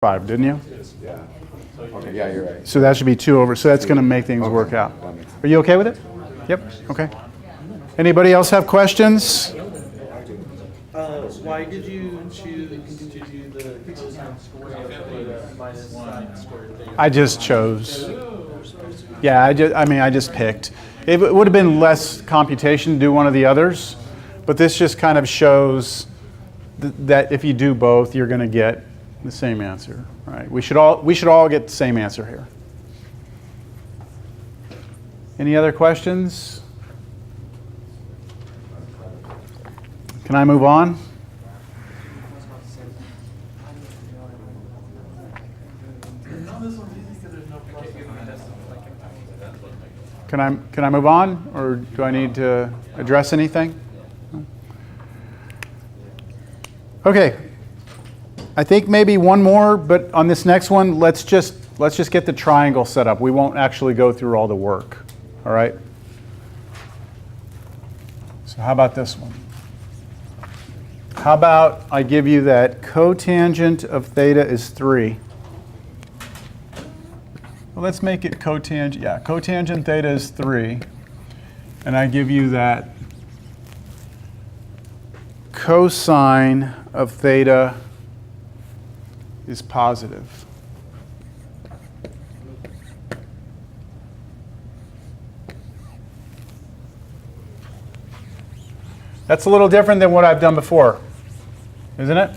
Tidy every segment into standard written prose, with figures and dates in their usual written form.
5, didn't you? Yeah. Okay, yeah, you're right. So that should be 2 over. So that's going to make things work out. Are you okay with it? Yep. Okay. Anybody else have questions? Why did you choose to do the cosine square theta minus sine square theta? I just chose. Yeah, I just picked. It would have been less computation to do one of the others, but this just kind of shows that if you do both, you're going to get the same answer. Right? We should all get the same answer here. Any other questions? Can I move on? Can I move on, or do I need to address anything? Okay. I think maybe one more, but on this next one, let's just get the triangle set up. We won't actually go through all the work. All right? So how about this one? How about I give you that cotangent of theta is 3. Well, let's make it cotangent. Yeah, cotangent theta is 3. And I give you that cosine of theta is positive. That's a little different than what I've done before, isn't it?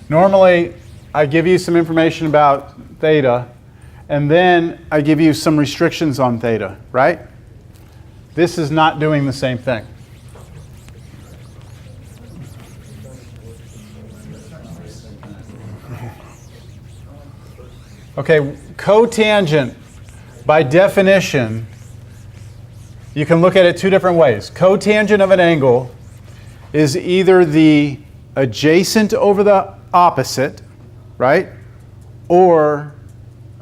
Normally, I give you some information about theta, and then I give you some restrictions on theta, right? This is not doing the same thing. Okay, cotangent, by definition, you can look at it 2 different ways. Cotangent of an angle is either the adjacent over the opposite, right? Or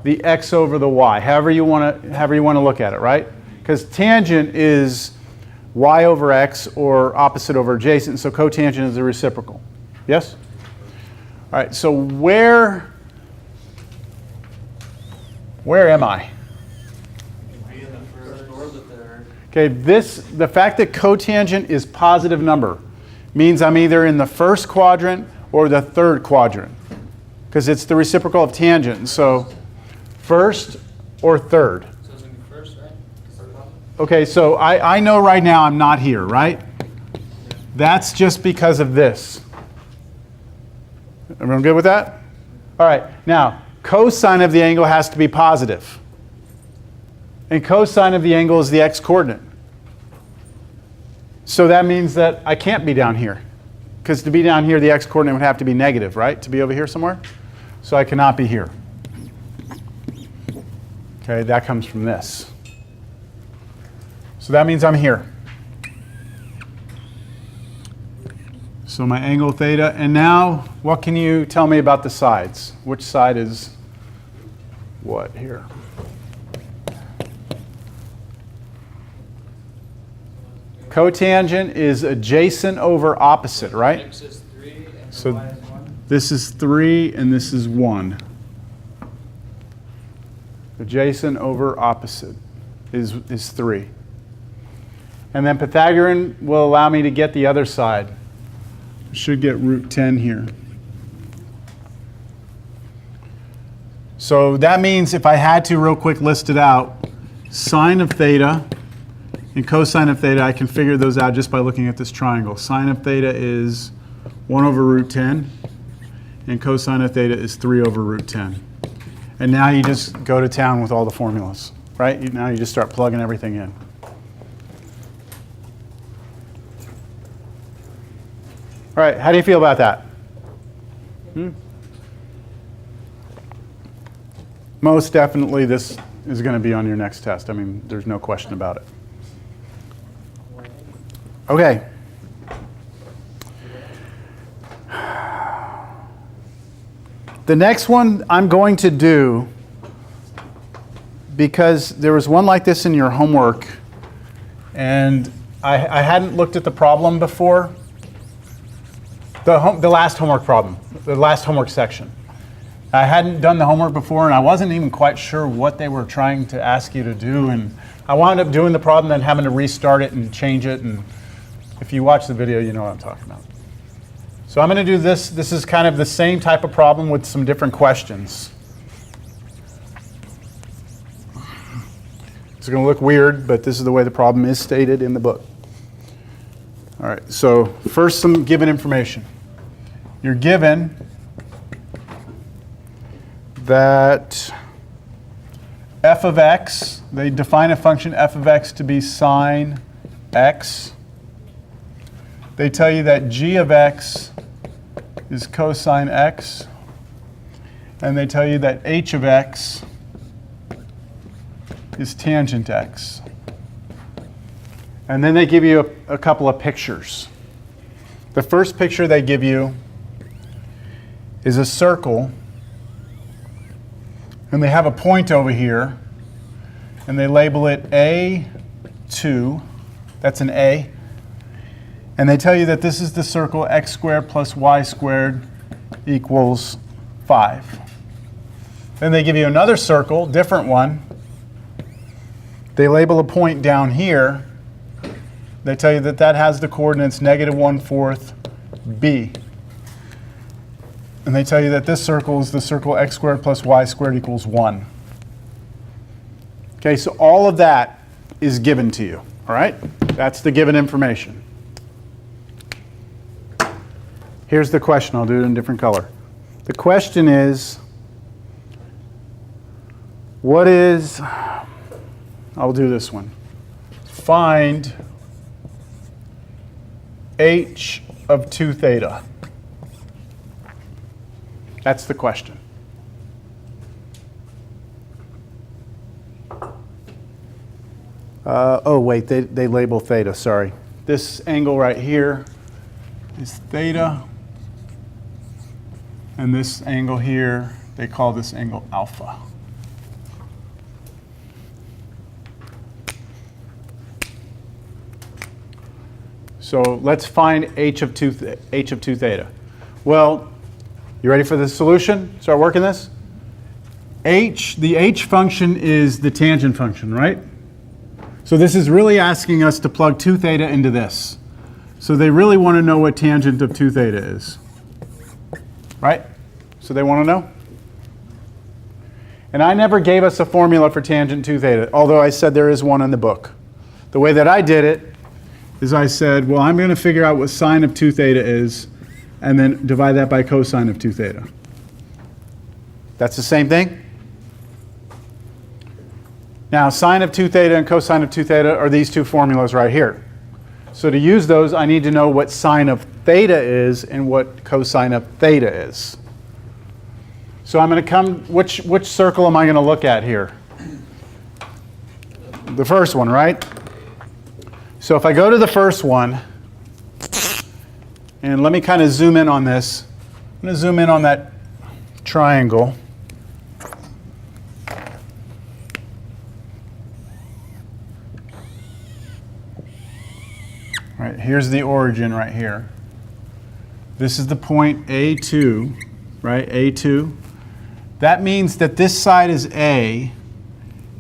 the x over the y, however you want to look at it, right? Because tangent is y over x or opposite over adjacent, so cotangent is the reciprocal. Yes? All right, so where am I? Okay, the fact that cotangent is positive number means I'm either in the first quadrant or the third quadrant, because it's the reciprocal of tangent. So first or third. So it's going to be first, right? Okay, so I know right now I'm not here, right? That's just because of this. Everyone good with that? All right, now cosine of the angle has to be positive. And cosine of the angle is the x-coordinate. So that means that I can't be down here. Because to be down here, the x-coordinate would have to be negative, right? To be over here somewhere. So I cannot be here. Okay, that comes from this. So that means I'm here. So my angle theta. And now, what can you tell me about the sides? Which side is what here? Cotangent is adjacent over opposite, right? X is 3 and So y is 1. this is 3 and this is 1. Adjacent over opposite is 3. And then Pythagorean will allow me to get the other side. I should get root 10 here. So that means if I had to real quick list it out, sine of theta and cosine of theta, I can figure those out just by looking at this triangle. Sine of theta is 1 over root 10, and cosine of theta is 3 over root 10. And now you just go to town with all the formulas, right? Now you just start plugging everything in. All right, how do you feel about that? Most definitely this is going to be on your next test. I mean, there's no question about it. Okay. The next one I'm going to do, because there was one like this in your homework, and I hadn't looked at the problem before. The last homework problem, the last homework section. I hadn't done the homework before, and I wasn't even quite sure what they were trying to ask you to do, and I wound up doing the problem, then having to restart it and change it, and if you watch the video, you know what I'm talking about. So I'm going to do this. This is kind of the same type of problem with some different questions. It's going to look weird, but this is the way the problem is stated in the book. All right, so first some given information. You're given that f of x, they define a function f of x to be sine x. They tell you that g of x is cosine x. And they tell you that h of x is tangent x. And then they give you a couple of pictures. The first picture they give you is a circle, and they have a point over here, and they label it A2. That's an A. And they tell you that this is the circle x squared plus y squared equals 5. Then they give you another circle, different one. They label a point down here. They tell you that that has the coordinates -1/4 b. And they tell you that this circle is the circle x squared plus y squared equals 1. Okay, so all of that is given to you, all right? That's the given information. Here's the question. I'll do it in a different color. The question is, what is, I'll do this one. Find h of 2 theta. That's the question. Oh, wait, they label theta, sorry. This angle right here is theta. And this angle here, they call this angle alpha. So let's find h of 2 theta. Well, you ready for the solution? Start working this? The h function is the tangent function, right? So this is really asking us to plug 2 theta into this. So they really want to know what tangent of 2 theta is. Right? So they want to know? And I never gave us a formula for tangent 2 theta, although I said there is one in the book. The way that I did it is I said, well, I'm going to figure out what sine of 2 theta is, and then divide that by cosine of 2 theta. That's the same thing? Now, sine of 2 theta and cosine of 2 theta are these two formulas right here. So to use those, I need to know what sine of theta is and what cosine of theta is. So I'm going to come, which circle am I going to look at here? The first one, right? So if I go to the first one, and let me kind of zoom in on this. I'm going to zoom in on that triangle. All right, here's the origin right here. This is the point A2, right? A2. That means that this side is A,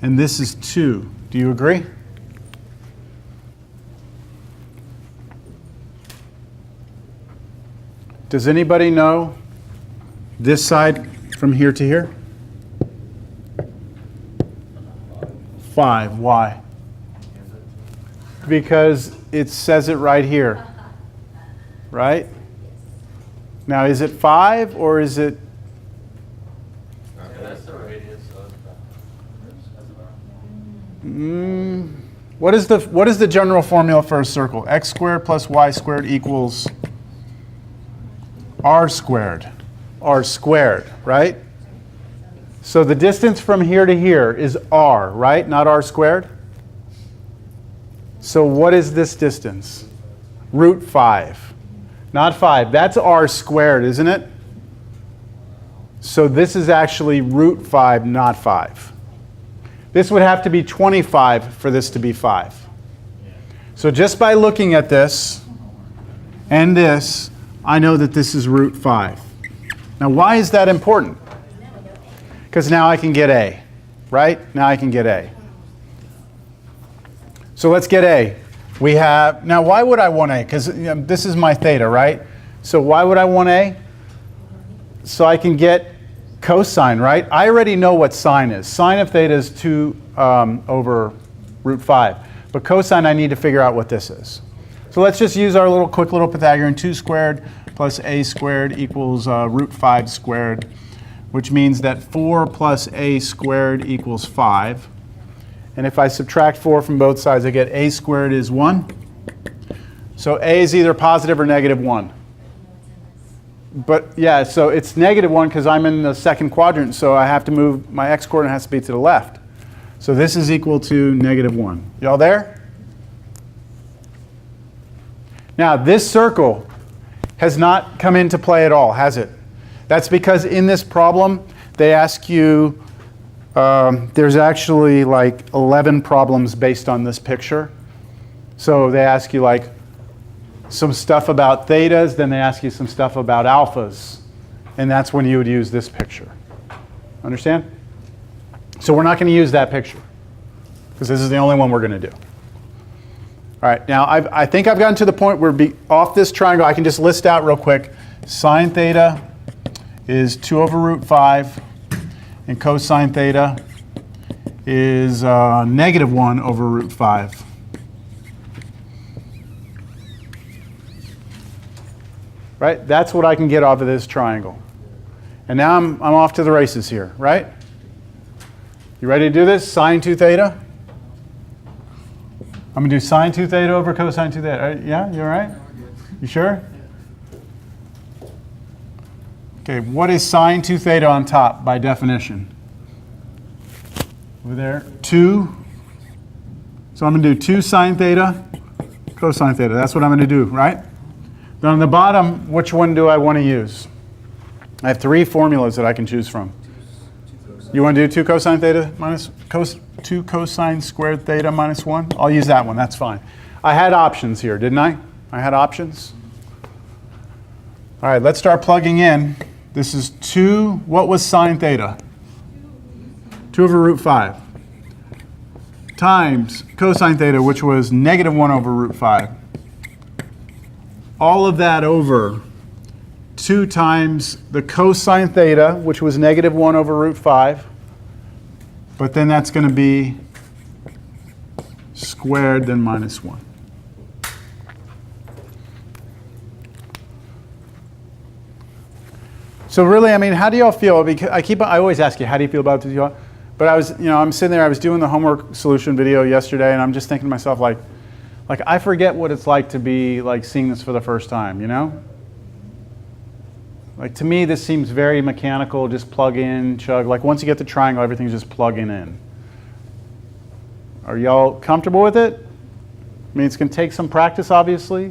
and this is 2. Do you agree? Does anybody know this side from here to here? 5. Why? Because it says it right here. Right? Now, is it 5 or is it? That's the radius of What is the general formula for a circle? X squared plus y squared equals r squared. R squared, right? So the distance from here to here is r, right? Not r squared? So what is this distance? Root 5. Not 5. That's r squared, isn't it? So this is actually root 5, not 5. This would have to be 25 for this to be 5. So just by looking at this and this, I know that this is root 5. Now, why is that important? because now I can get A, right? Now I can get A. So let's get A. We have, now why would I want A? Because this is my theta, right? So why would I want A? So I can get cosine, right? I already know what sine is. Sine of theta is 2 over root 5. But cosine, I need to figure out what this is. So let's just use our quick little Pythagorean. 2 squared plus A squared equals root 5 squared, which means that 4 plus A squared equals 5. And if I subtract 4 from both sides, I get A squared is 1. So A is either positive or negative 1. But yeah, so it's negative 1 because I'm in the second quadrant, so I have to move, my x-coordinate has to be to the left. So this is equal to negative 1. Y'all there? Now, this circle has not come into play at all, has it? That's because in this problem, they ask you, there's actually like 11 problems based on this picture. So they ask you like some stuff about thetas, then they ask you some stuff about alphas. And that's when you would use this picture. Understand? So we're not going to use that picture because this is the only one we're going to do. All right, now I think I've gotten to the point where off this triangle, I can just list out real quick. Sine theta is 2 over root 5, and cosine theta is negative 1 over root 5. Right? That's what I can get off of this triangle. And now I'm off to the races here, right? You ready to do this? Sine 2 theta? I'm going to do sine 2 theta over cosine 2 theta. Yeah, you all right? You sure? Okay, what is sine 2 theta on top by definition? Over there, 2. So I'm going to do 2 sine theta, cosine theta. That's what I'm going to do, right? Then on the bottom, which one do I want to use? I have 3 formulas that I can choose from. You want to do 2 cosine theta minus 2 cosine squared theta minus 1? I'll use that one. That's fine. I had options here, didn't I? I had options. All right, let's start plugging in. This is 2. What was sine theta? 2 over root 5 times cosine theta, which was negative 1 over root 5. All of that over 2 times the cosine theta, which was negative 1 over root 5. But then that's going to be squared, then minus 1. So really, I mean, how do y'all feel? Because I always ask you, how do you feel about this? But I'm sitting there, I was doing the homework solution video yesterday, and I'm just thinking to myself, like I forget what it's like to be like seeing this for the first time, you know? Like, to me, this seems very mechanical, just plug in, chug. Like, once you get the triangle, everything's just plugging in. Are y'all comfortable with it? I mean, it's going to take some practice, obviously.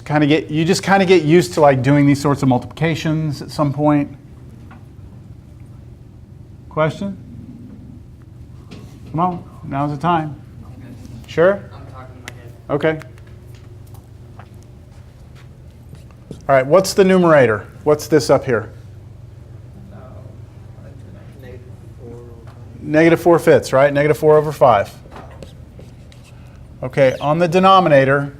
You just kind of get used to, like, doing these sorts of multiplications at some point. Question? Come on, now's the time. Sure? I'm talking in my head. Okay. All right, what's the numerator? What's this up here? Negative 4 fifths, right? Negative 4 over 5. Okay, on the denominator,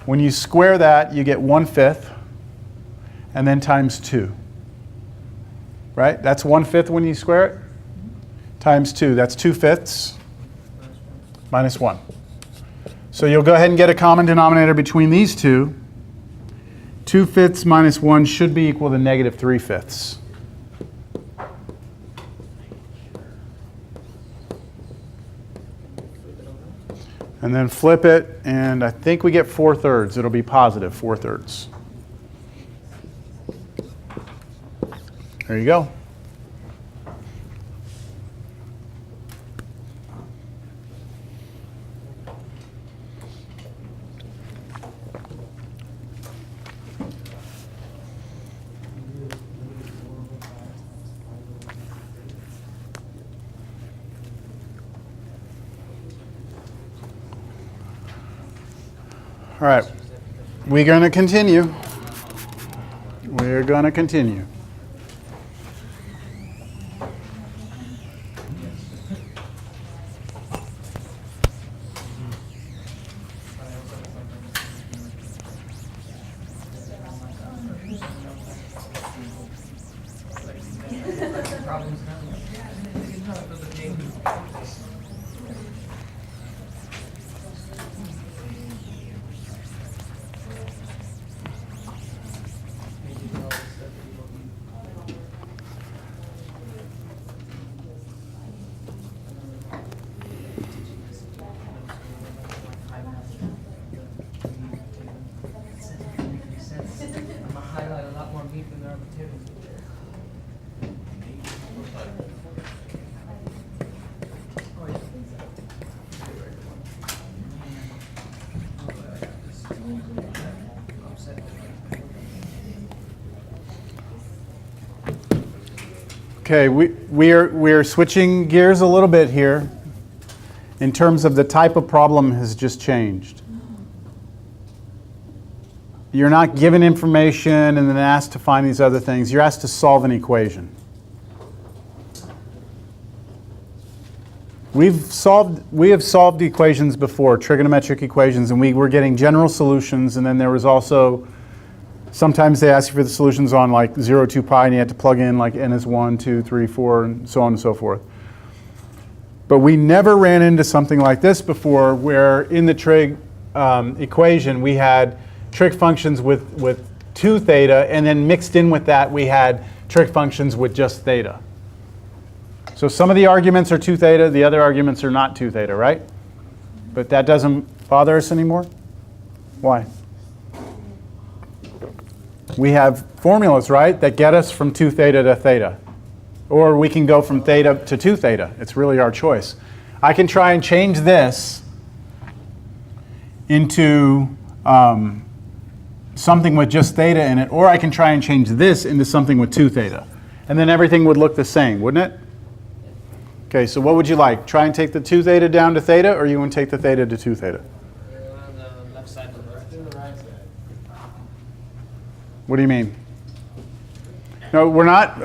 when you square that, you get 1/5, and then times 2. Right? That's 1/5 when you square it. Times 2, that's 2 fifths minus 1. So you'll go ahead and get a common denominator between these two. 2 fifths minus 1 should be equal to negative 3 fifths. And then flip it, and I think we get 4/3. It'll be positive 4/3. There you go. All right, we're going to continue. We're going to continue. I'm gonna highlight a lot more meat than there are potatoes. Oh, yeah. Okay, we're switching gears a little bit here in terms of the type of problem has just changed. You're not given information and then asked to find these other things. You're asked to solve an equation. We have solved equations before, trigonometric equations, and we were getting general solutions, and then there was also, sometimes they ask you for the solutions on like 0, 2 pi, and you had to plug in like n is 1, 2, 3, 4, and so on and so forth. But we never ran into something like this before, where in the trig equation we had trig functions with 2 theta, and then mixed in with that we had trig functions with just theta. So some of the arguments are 2 theta, the other arguments are not 2 theta, right? But that doesn't bother us anymore? Why? We have formulas, right, that get us from 2 theta to theta. Or we can go from theta to 2 theta. It's really our choice. I can try and change this into something with just theta in it, or I can try and change this into something with 2 theta. And then everything would look the same, wouldn't it? Okay, so what would you like? Try and take the 2 theta down to theta, or you want to take the theta to 2 theta? On the left side to the right. To the right side. What do you mean? No, we're not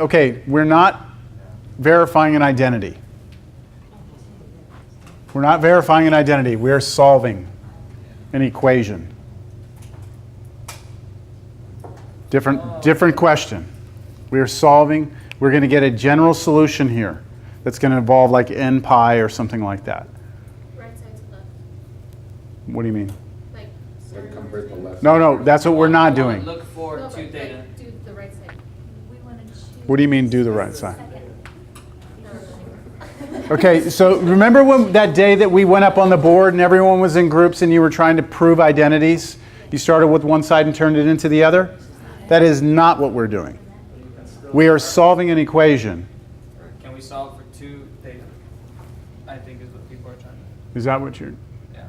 verifying an identity. We're not verifying an identity. We're solving an equation. Different question. We're going to get a general solution here that's going to involve like n pi or something like that. Right side to left. What do you mean? Like, Like convert the left. No, that's what we're not doing. Look for no, 2 but theta. like, do the right side. We want to choose. What do you mean do the right side? Second. Okay, so remember when that day that we went up on the board and everyone was in groups and you were trying to prove identities? You started with one side and turned it into the other? That is not what we're doing. We are solving an equation. Can we solve for 2 theta? I think is what people are trying to. Is that what you're... Yeah.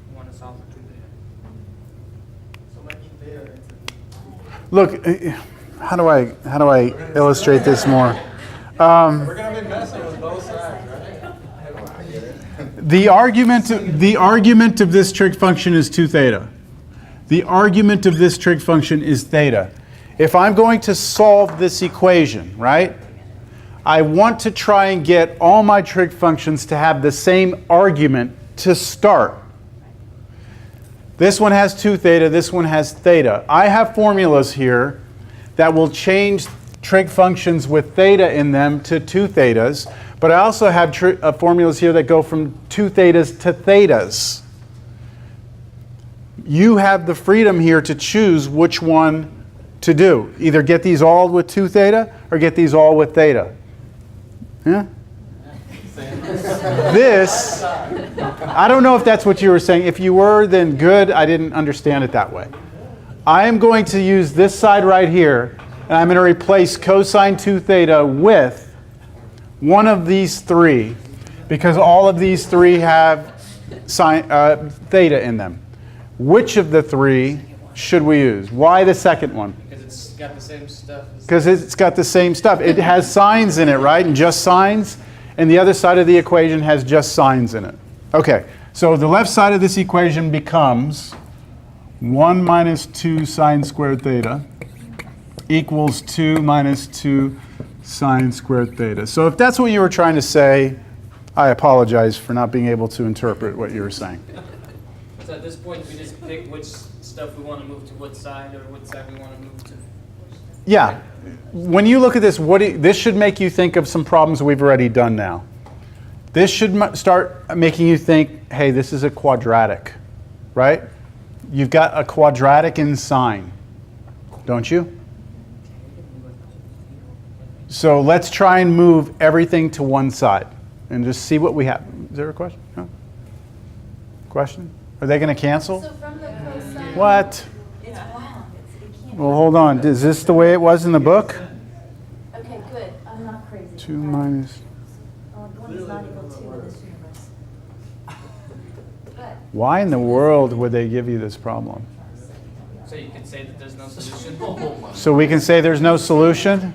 We want to solve for 2 theta. Look, how do I illustrate this more? We're gonna be messing with both sides, right? The argument of this trig function is 2 theta. The argument of this trig function is theta. If I'm going to solve this equation, right, I want to try and get all my trig functions to have the same argument to start. This one has 2 theta, this one has theta. I have formulas here that will change trig functions with theta in them to 2 thetas, but I also have formulas here that go from 2 thetas to thetas. You have the freedom here to choose which one to do. Either get these all with 2 theta or get these all with theta. Yeah? This, I don't know if that's what you were saying. If you were, then good. I didn't understand it that way. I am going to use this side right here, and I'm going to replace cosine 2 theta with one of these 3, because all of these 3 have theta in them. Which of the 3 should we use? Why the second one? Because it's got the same stuff. Because it's got the same stuff. It has signs in it, right? And just signs. And the other side of the equation has just signs in it. Okay, so the left side of this equation becomes 1 minus 2 sine squared theta equals 2 minus 2 sine squared theta. So if that's what you were trying to say, I apologize for not being able to interpret what you were saying. So at this point, we just pick which stuff we want to move to what side or what side we want to move to. Yeah. When you look at this, this should make you think of some problems we've already done now. This should start making you think, hey, this is a quadratic, right? You've got a quadratic in sine, don't you? So let's try and move everything to one side and just see what we have. Is there a question? No? Question? Are they going to cancel? So from the cosine. What? It's wrong. It can't. Well, hold on. Is this the way it was in the book? Okay, good. I'm not crazy. 2 minus... One is not equal to in this universe. But Why in the world would they give you this problem? So you could say that there's no solution. So we can say there's no solution?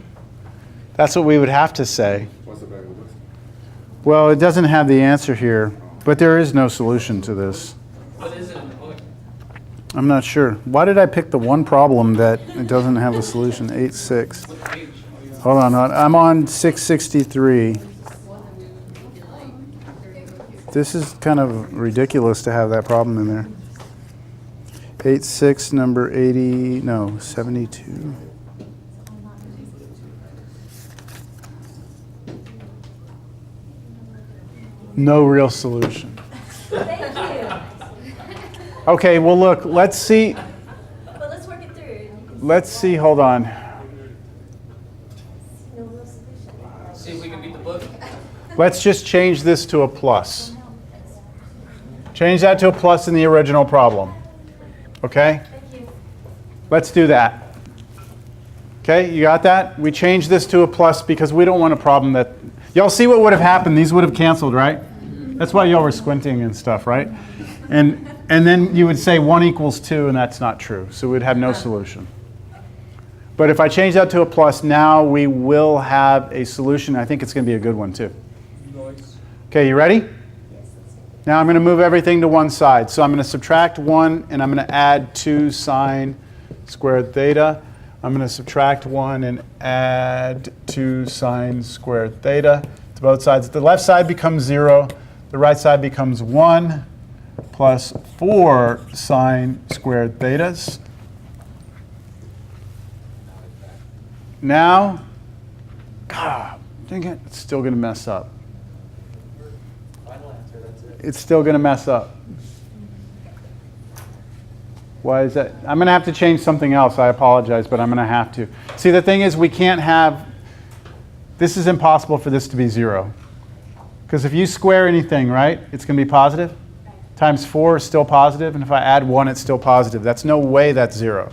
That's what we would have to say. What's the back of this? Well, it doesn't have the answer here, but there is no solution to this. What is it in the book? I'm not sure. Why did I pick the one problem that it doesn't have a solution? 8.6. What page? Hold on. I'm on 663. This is kind of ridiculous to have that problem in there. 8.6, number 80, no, 72. No real solution. thank you. Okay, well, look, let's see. But let's work it through. You can Let's see, hold on. no real solution. See if we can beat the book. Let's just change this to a plus. Change that to a plus in the original problem. Okay? Thank you. Let's do that. Okay, you got that? We changed this to a plus because we don't want a problem that... Y'all see what would have happened? These would have canceled, right? That's why y'all were squinting and stuff, right? And then you would say 1 equals 2, and that's not true. So we'd have no solution. But if I change that to a plus, now we will have a solution. I think it's going to be a good one, too. Okay, you ready? Now I'm going to move everything to one side. So I'm going to subtract 1, and I'm going to add 2 sine squared theta. I'm going to subtract 1 and add 2 sine squared theta to both sides. The left side becomes 0. The right side becomes 1 plus 4 sine squared thetas. Now, God, dang it, it's still going to mess up. Final answer, that's it. It's still going to mess up. Why is that? I'm going to have to change something else. I apologize, but I'm going to have to. See, the thing is, we can't have, this is impossible for this to be 0. Because if you square anything, right, it's going to be positive. Times 4 is still positive, and if I add 1, it's still positive. That's no way that's 0.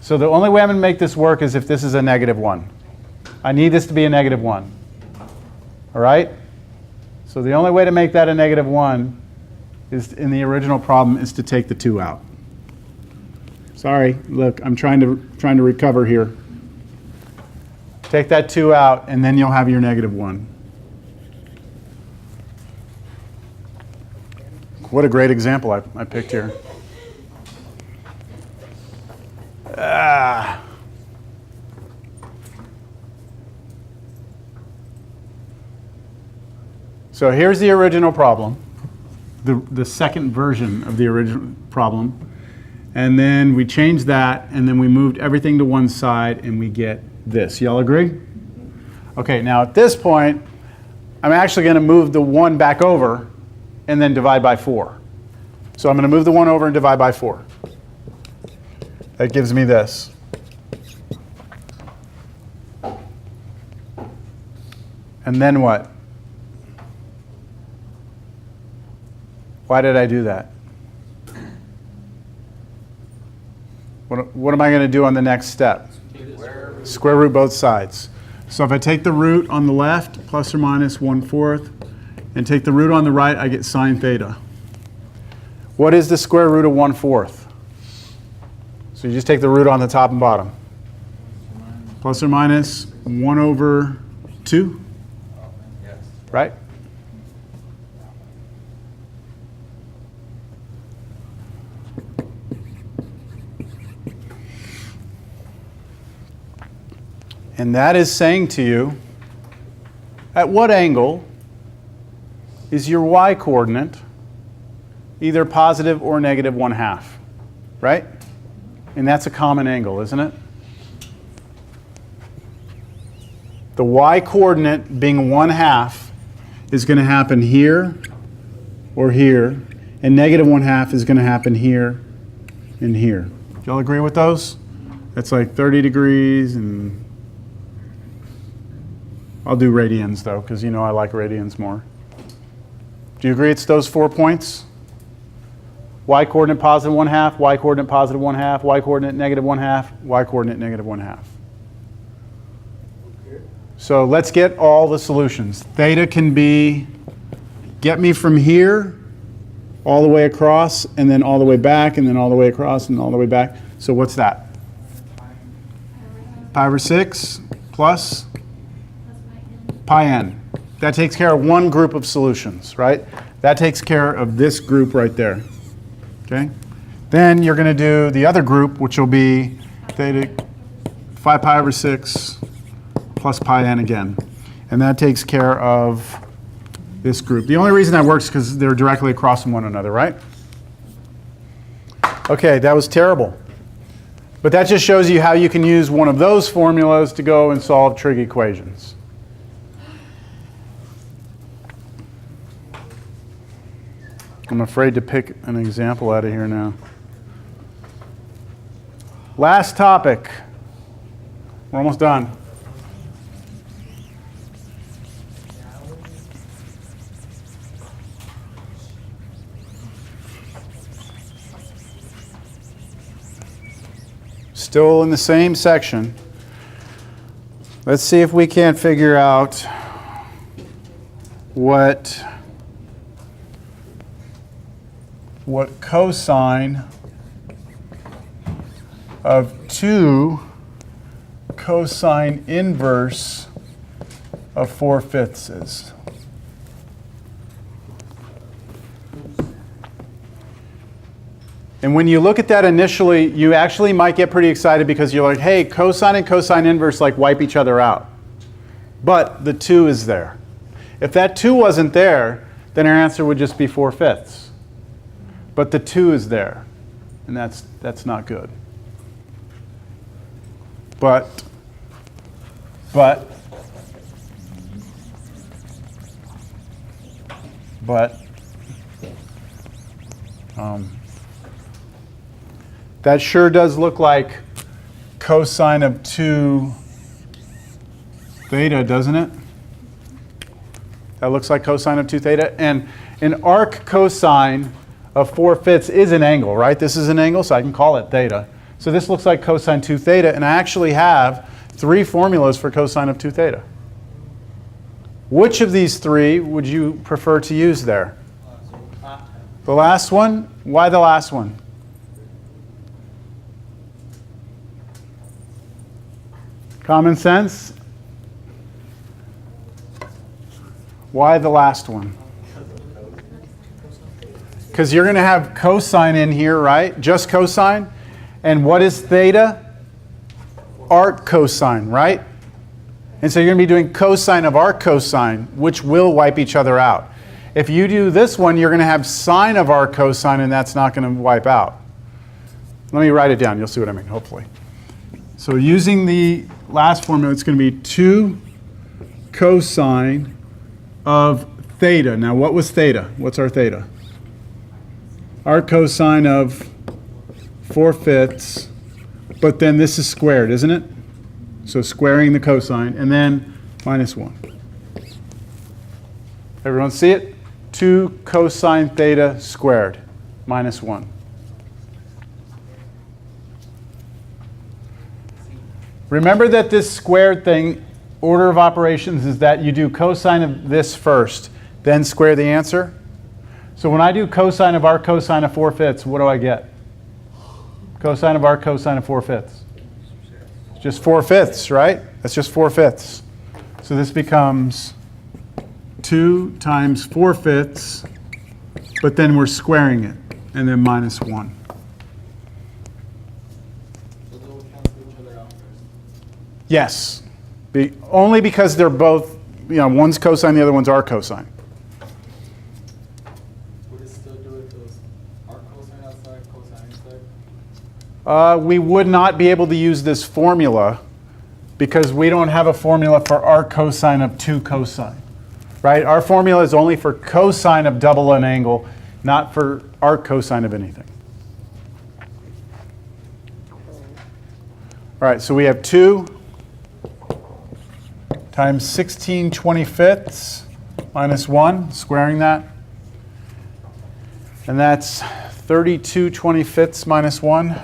So the only way I'm going to make this work is if this is a negative 1. I need this to be a negative 1. All right? So the only way to make that a negative 1 is, in the original problem, is to take the 2 out. Sorry, look, I'm trying to recover here. Take that 2 out, and then you'll have your negative 1. What a great example I picked here. So here's the original problem, the second version of the original problem. And then we changed that, and then we moved everything to one side, and we get this. Y'all agree? Okay, now at this point, I'm actually going to move the 1 back over and then divide by 4. So I'm going to move the 1 over and divide by 4. That gives me this. And then what? Why did I do that? What am I going to do on the next step? Square root both sides. So if I take the root on the left, plus or minus 1/4, and take the root on the right, I get sine theta. What is the square root of 1/4? So you just take the root on the top and bottom. Plus or minus 1/2, right? And that is saying to you, at what angle is your y coordinate either positive or negative 1/2, right? And that's a common angle, isn't it? The y coordinate being 1/2 is going to happen here or here, and negative 1/2 is going to happen here and here. Do y'all agree with those? That's like 30 degrees, and I'll do radians though, because you know I like radians more. Do you agree it's those 4 points? Y coordinate positive 1/2, y coordinate positive 1/2, y coordinate negative 1/2, y coordinate negative 1/2. So let's get all the solutions. Theta can be, get me from here all the way across, and then all the way back, and then all the way across, and all the way back. So what's that? Pi over 6 plus pi n. That takes care of one group of solutions, right? That takes care of this group right there. Okay? Then you're going to do the other group, which will be theta 5 pi over 6 plus pi n again. And that takes care of this group. The only reason that works is because they're directly across from one another, right? Okay, that was terrible. But that just shows you how you can use one of those formulas to go and solve trig equations. I'm afraid to pick an example out of here now. Last topic. We're almost done. Still in the same section. Let's see if we can't figure out what cosine of 2 cosine inverse of 4/5 is. And when you look at that initially, you actually might get pretty excited because you're like, hey, cosine and cosine inverse like wipe each other out. But the 2 is there. If that 2 wasn't there, then our answer would just be 4/5. But the 2 is there, and that's not good. But that sure does look like cosine of 2 theta, doesn't it? That looks like cosine of 2 theta. And an arc cosine of 4/5 is an angle, right? This is an angle, so I can call it theta. So this looks like cosine 2 theta, and I actually have 3 formulas for cosine of 2 theta. Which of these 3 would you prefer to use there? The last one? Why the last one? Common sense? Why the last one? Because you're going to have cosine in here, right? Just cosine. And what is theta? Arc cosine, right? And so you're going to be doing cosine of arc cosine, which will wipe each other out. If you do this one, you're going to have sine of arc cosine, and that's not going to wipe out. Let me write it down. You'll see what I mean, hopefully. So using the last formula, it's going to be 2 cosine of theta. Now, what was theta? What's our theta? Arc cosine of 4/5, but then this is squared, isn't it? So squaring the cosine, and then minus 1. Everyone see it? 2 cosine theta squared, minus 1. Remember that this squared thing, order of operations is that you do cosine of this first, then square the answer. So when I do cosine of arc cosine of 4/5, what do I get? Cosine of arc cosine of 4/5. It's just 4/5, right? That's just 4/5. So this becomes 2 times 4/5, but then we're squaring it, and then minus 1. So they'll cancel each other out first. Yes. Only because they're both, one's cosine, the other one's arc cosine. Would it still do it if it was arc cosine outside, cosine inside? We would not be able to use this formula because we don't have a formula for arc cosine of 2 cosine, right? Our formula is only for cosine of double an angle, not for arc cosine of anything. All right, so we have 2 times 16/25 minus 1, squaring that. And that's 32/25 minus 1,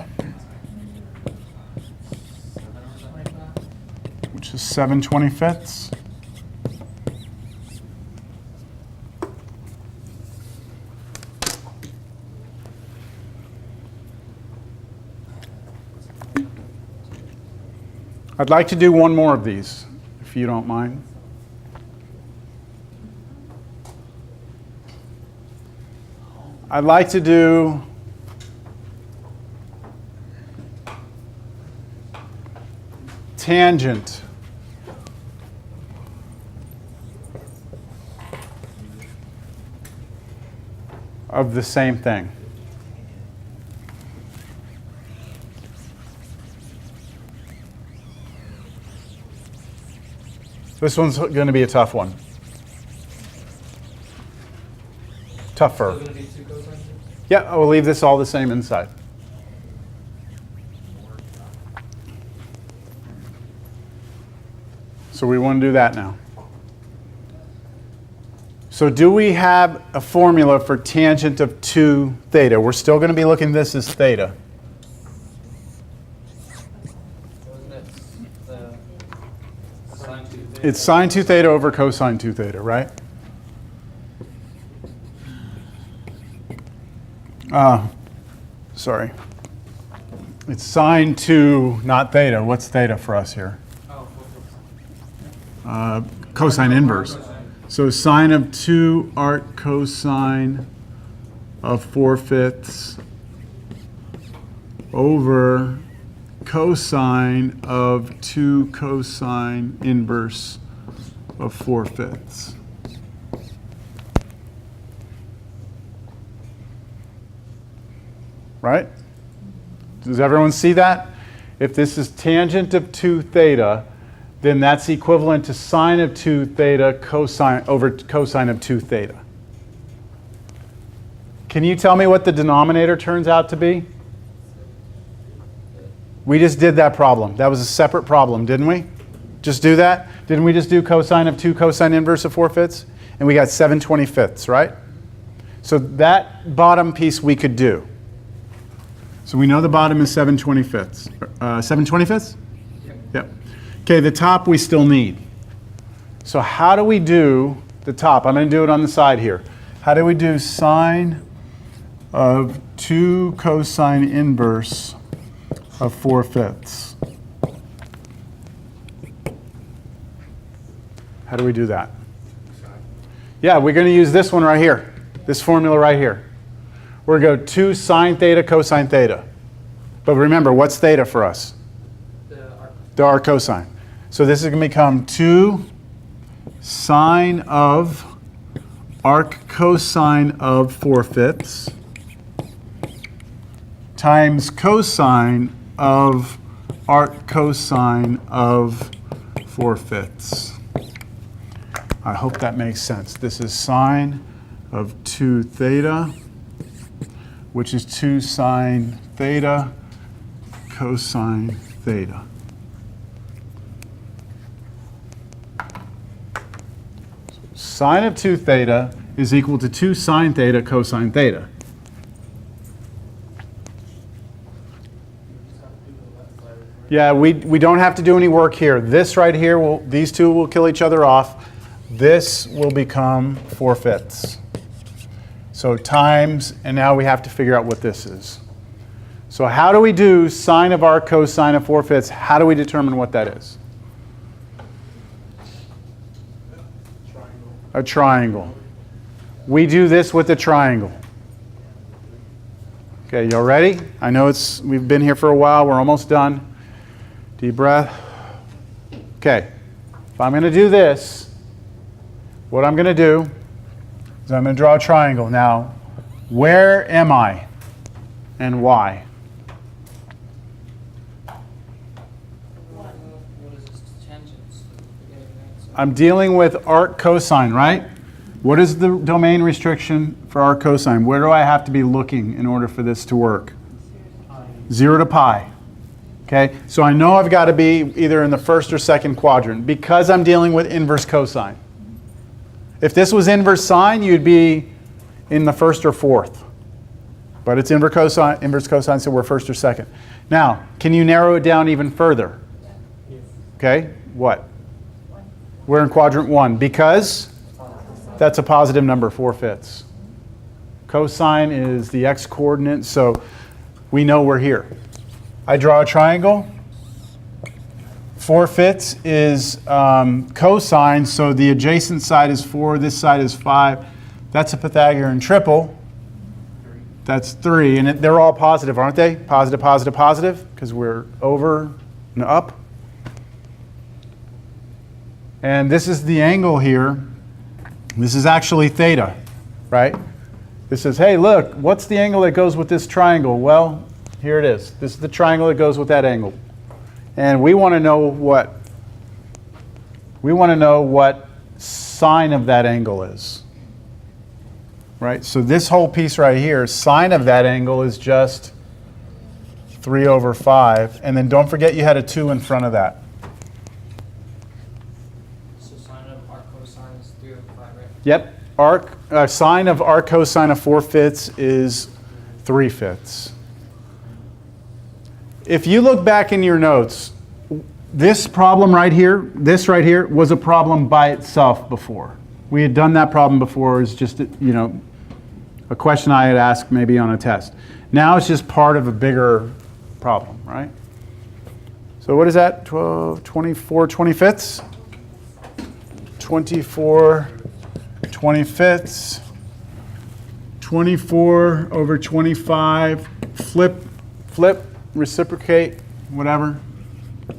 which is 7/25. I'd like to do one more of these, if you don't mind. I'd like to do tangent of the same thing. This one's going to be a tough one. Tougher. Still gonna be 2 cosine? Yeah, I will leave this all the same inside. So we want to do that now. So do we have a formula for tangent of 2 theta? We're still going to be looking at this as theta. Wasn't it the sine 2 theta? It's sine 2 theta over cosine 2 theta, right? Sorry. It's sine 2, not theta. What's theta for us here? Oh, Cosine inverse. So sine of 2 arc cosine of 4/5 over cosine of 2 cosine inverse of 4/5. Right? Does everyone see that? If this is tangent of 2 theta, then that's equivalent to sine of 2 theta cosine over cosine of 2 theta. Can you tell me what the denominator turns out to be? We just did that problem. That was a separate problem, didn't we? Just do that? Didn't we just do cosine of 2 cosine inverse of 4/5? And we got 7/25, right? So that bottom piece we could do. So we know the bottom is 7/25. 7/25? Yep. Okay, the top we still need. So how do we do the top? I'm going to do it on the side here. How do we do sine of 2 cosine inverse of 4/5? How do we do that? Yeah, we're going to use this one right here, this formula right here. We're going to go 2 sine theta cosine theta. But remember, what's theta for us? The arc cosine. So this is going to become 2 sine of arc cosine of 4/5 times cosine of arc cosine of 4/5. I hope that makes sense. This is sine of 2 theta, which is 2 sine theta cosine theta. Sine of 2 theta is equal to 2 sine theta cosine theta. Yeah, we don't have to do any work here. This right here, these two will kill each other off. This will become 4/5. So times, and now we have to figure out what this is. So how do we do sine of arc cosine of 4/5? How do we determine what that is? A triangle. We do this with a triangle. Okay, y'all ready? I know we've been here for a while. We're almost done. Deep breath. Okay, If I'm going to do this, what I'm going to do is I'm going to draw a triangle. Now, where am I and why? What is this, tangents? I'm dealing with arc cosine, right? What is the domain restriction for arc cosine? Where do I have to be looking in order for this to work? 0 to pi. Okay, so I know I've got to be either in the first or second quadrant because I'm dealing with inverse cosine. If this was inverse sine, you'd be in the first or fourth. But it's inverse cosine, so we're first or second. Now, can you narrow it down even further? Okay, what? We're in quadrant 1 because that's a positive number, 4/5. Cosine is the x-coordinate, so we know we're here. I draw a triangle. 4/5 is cosine, so the adjacent side is 4, this side is 5. That's a Pythagorean triple. That's 3, and they're all positive, aren't they? Positive, positive, positive, because we're over and up. And this is the angle here. This is actually theta, right? This says, hey, look, what's the angle that goes with this triangle? Well, here it is. This is the triangle that goes with that angle. And we want to know what? We want to know what sine of that angle is. Right? So this whole piece right here, sine of that angle is just 3/5. And then don't forget you had a 2 in front of that. So sine of arc cosine is 3/5, right? Yep. Sine of arc cosine of 4/5 is 3/5. If you look back in your notes, this problem right here, this right here, was a problem by itself before. We had done that problem before. It was just, a question I had asked maybe on a test. Now it's just part of a bigger problem, right? So what is that? 24 25ths? 24 25ths. 24 over 25. Flip, reciprocate, whatever.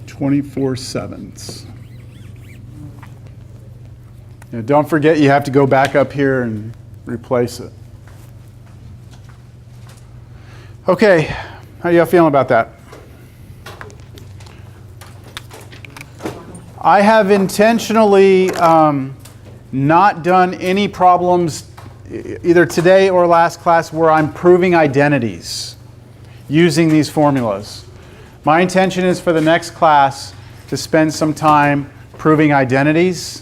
24/7. Now, don't forget you have to go back up here and replace it. Okay, how y'all feeling about that? I have intentionally not done any problems either today or last class where I'm proving identities using these formulas. My intention is for the next class to spend some time proving identities,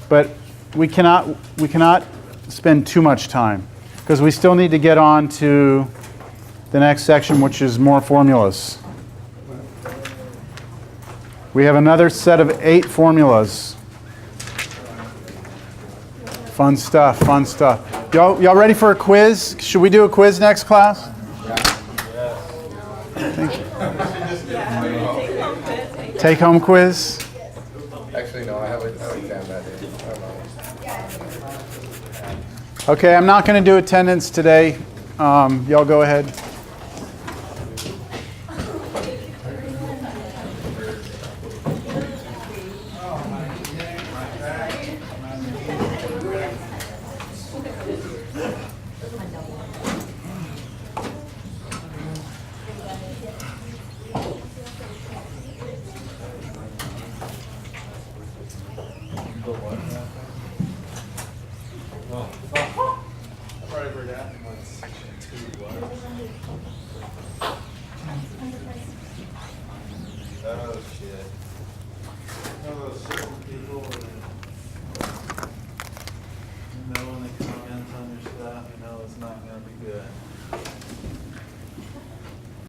but we cannot spend too much time because we still need to get on to the next section, which is more formulas. We have another set of 8 formulas. Fun stuff, fun stuff. Y'all ready for a quiz? Should we do a quiz next class? Thank you. Take home quiz? Actually, no, I have an exam that day. I don't know. Okay, I'm not going to do attendance today. Y'all go ahead.